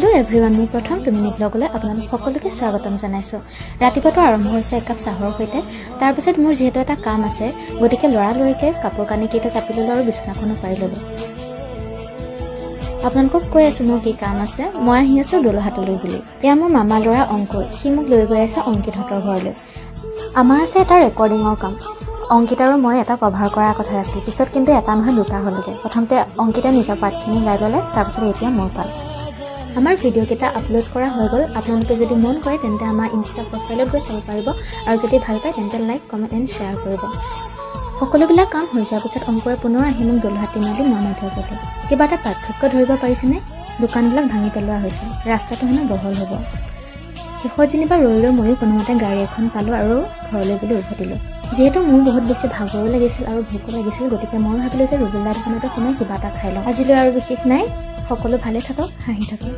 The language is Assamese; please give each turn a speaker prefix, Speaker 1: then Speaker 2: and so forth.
Speaker 1: হেল্ল' এভৰিৱান, মোৰ প্ৰথম তুমিনি ব্লগলৈ আপোনালোক সকলোকে স্বাগতম জনাইছোঁ। ৰাতিপুৱাটো আৰম্ভ হৈছে একাপ চাহৰ সৈতে। তাৰপিছত মোৰ যিহেতু এটা কাম আছে, গতিকে লৰালৰিকৈ কাপোৰ কানিকেইটা জাপি ল'লোঁ আৰু বিচনাখনো পাৰি ল'লোঁ। আপোনালোকক কৈ আছোঁ মোৰ কি কাম আছে। মই আহি আছোঁ দোলহাটলৈ বুলি। এয়া মোৰ মামা ল'ৰা অংকুৰ, সি মোক লৈ গৈ আছে অংকিতহঁতৰ ঘৰলৈ। আমাৰ আছে এটা ৰেকৰ্ডিঙৰ কাম। অংকিত আৰু মই এটা কভাৰ কৰাৰ কথা আছিল, পিছত কিন্তু এটা নহয় দুটা হ'লগৈ। প্ৰথমতে অংকিতে নিজৰ পাৰ্টখিনি গাই ল'লে, তাৰপিছত এতিয়া মোৰ পাল। আমাৰ ভিডিঅ'কেইটা আপলোড কৰা হৈ গ'ল। আপোনালোকে যদি মন কৰে তেন্তে আমাৰ ইনষ্টা প্ৰফাইলত গৈ চাব পাৰিব, আৰু যদি ভাল পায় তেন্তে লাইক, কমেণ্ট এণ্ড শ্বেয়াৰ কৰিব। সকলোবিলাক কাম হৈ যোৱাৰ পিছত অংকুৰে পুনৰ আহি মোক দোলহাট তিনিআলিত নমাই থৈ গ'লে। কিবা এটা পাৰ্থক্য ধৰিব পাৰিছেনে? দোকানবিলাক ভাঙি পেলোৱা হৈছে, ৰাস্তাটো হেনো বহল হ'ব। শেষত যেনিবা ৰৈ ময়ো কোনোমতে গাড়ী এখন পালোঁ আৰু ঘৰলৈ বুলি উভতিলোঁ। যিহেতু মোৰ বহুত বেছি ভাগৰো লাগিছিল আৰু ভোকো লাগিছিল, গতিকে মই ভাবিলোঁ যে ৰুবুল দা দোকানতে সোমাই কিবা এটা খাই লওঁ। আজিলৈ আৰু বিশেষ নাই। সকলো ভালে থাকক, হাঁহি থাকক।